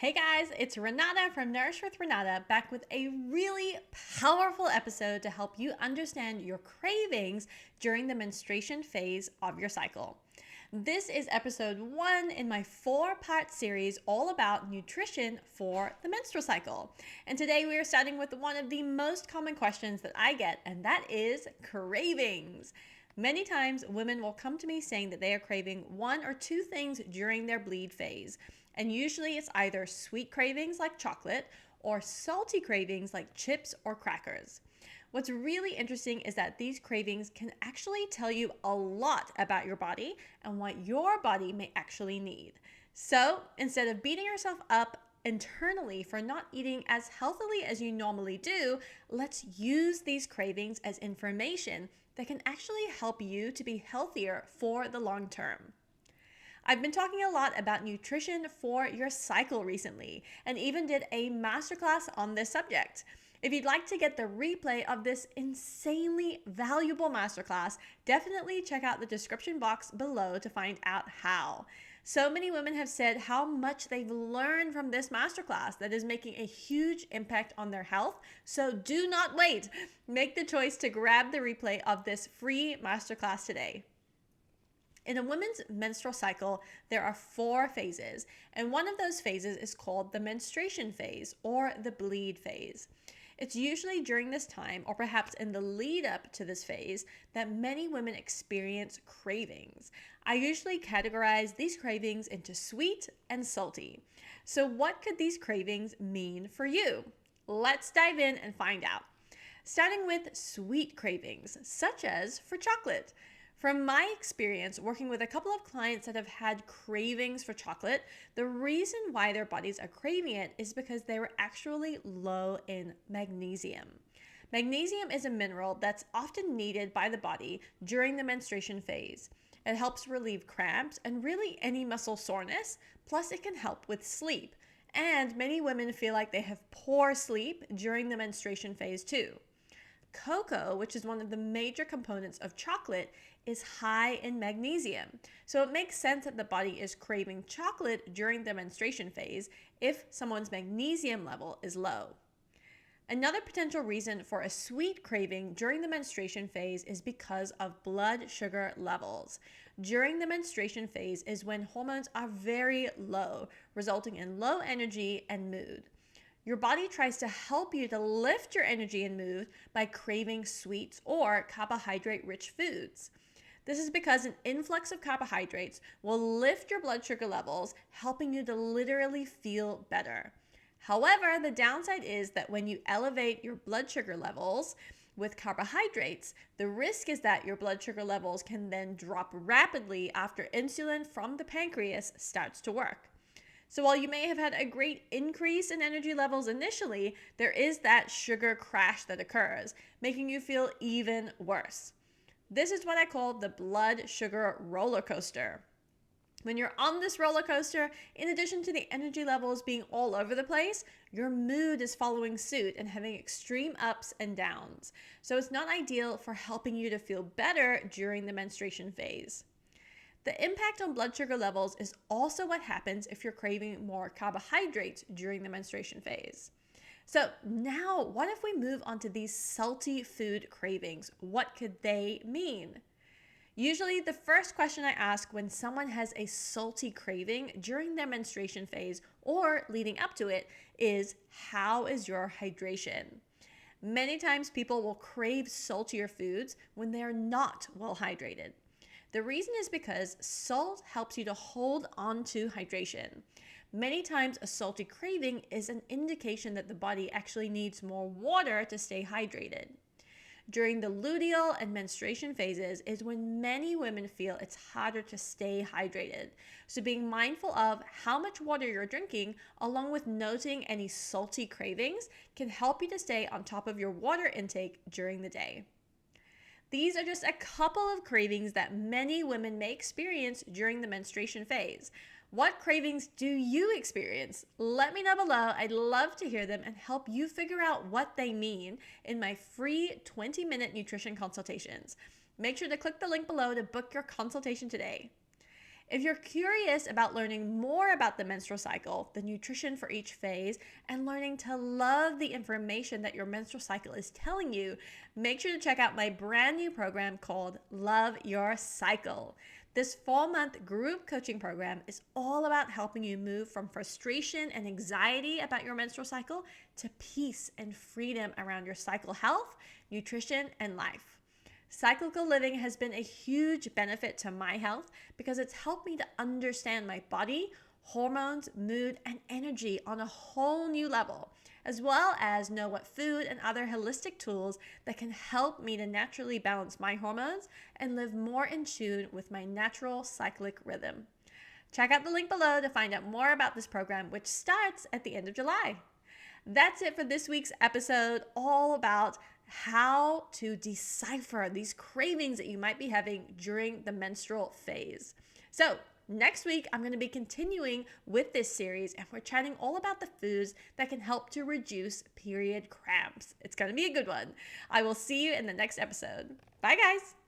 Hey guys, it's Renata from Nourish with Renata back with a really powerful episode to help you understand your cravings during the menstruation phase of your cycle. This is episode 1 in my 4-part series all about nutrition for the menstrual cycle. And today we are starting with one of the most common questions that I get, and that is cravings. Many times, women will come to me saying that they are craving one or two things during their bleed phase. And usually it's either sweet cravings like chocolate or salty cravings like chips or crackers. What's really interesting is that these cravings can actually tell you a lot about your body and what your body may actually need. So instead of beating yourself up internally for not eating as healthily as you normally do, let's use these cravings as information that can actually help you to be healthier for the long term. I've been talking a lot about nutrition for your cycle recently, and even did a masterclass on this subject. If you'd like to get the replay of this insanely valuable masterclass, definitely check out the description box below to find out how. So many women have said how much they've learned from this masterclass that is making a huge impact on their health. So do not wait. Make the choice to grab the replay of this free masterclass today. In a woman's menstrual cycle, there are 4 phases, and one of those phases is called the menstruation phase or the bleed phase. It's usually during this time, or perhaps in the lead up to this phase, that many women experience cravings. I usually categorize these cravings into sweet and salty. So, what could these cravings mean for you? Let's dive in and find out. Starting with sweet cravings, such as for chocolate. From my experience working with a couple of clients that have had cravings for chocolate, the reason why their bodies are craving it is because they were actually low in magnesium. Magnesium is a mineral that's often needed by the body during the menstruation phase. It helps relieve cramps and really any muscle soreness, plus it can help with sleep. And many women feel like they have poor sleep during the menstruation phase too. Cocoa, which is one of the major components of chocolate, is high in magnesium. So it makes sense that the body is craving chocolate during the menstruation phase if someone's magnesium level is low. Another potential reason for a sweet craving during the menstruation phase is because of blood sugar levels. During the menstruation phase is when hormones are very low, resulting in low energy and mood. Your body tries to help you to lift your energy and mood by craving sweets or carbohydrate-rich foods. This is because an influx of carbohydrates will lift your blood sugar levels, helping you to literally feel better. However, the downside is that when you elevate your blood sugar levels with carbohydrates, the risk is that your blood sugar levels can then drop rapidly after insulin from the pancreas starts to work. So while you may have had a great increase in energy levels initially, there is that sugar crash that occurs, making you feel even worse. This is what I call the blood sugar roller coaster. When you're on this roller coaster, in addition to the energy levels being all over the place, your mood is following suit and having extreme ups and downs. So it's not ideal for helping you to feel better during the menstruation phase. The impact on blood sugar levels is also what happens if you're craving more carbohydrates during the menstruation phase. So now, what if we move on to these salty food cravings? What could they mean? Usually, the first question I ask when someone has a salty craving during their menstruation phase or leading up to it is, how is your hydration? Many times people will crave saltier foods when they're not well hydrated. The reason is because salt helps you to hold on to hydration. Many times a salty craving is an indication that the body actually needs more water to stay hydrated. During the luteal and menstruation phases is when many women feel it's harder to stay hydrated. So being mindful of how much water you're drinking, along with noting any salty cravings, can help you to stay on top of your water intake during the day. These are just a couple of cravings that many women may experience during the menstruation phase. What cravings do you experience? Let me know below. I'd love to hear them and help you figure out what they mean in my free 20-minute nutrition consultations. Make sure to click the link below to book your consultation today. If you're curious about learning more about the menstrual cycle, the nutrition for each phase, and learning to love the information that your menstrual cycle is telling you, make sure to check out my brand new program called Love Your Cycle. This 4-month group coaching program is all about helping you move from frustration and anxiety about your menstrual cycle to peace and freedom around your cycle health, nutrition, and life. Cyclical living has been a huge benefit to my health because it's helped me to understand my body, hormones, mood, and energy on a whole new level, as well as know what food and other holistic tools that can help me to naturally balance my hormones and live more in tune with my natural cyclic rhythm. Check out the link below to find out more about this program, which starts at the end of July. That's it for this week's episode, all about how to decipher these cravings that you might be having during the menstrual phase. So next week, I'm going to be continuing with this series, and we're chatting all about the foods that can help to reduce period cramps. It's going to be a good one. I will see you in the next episode. Bye, guys.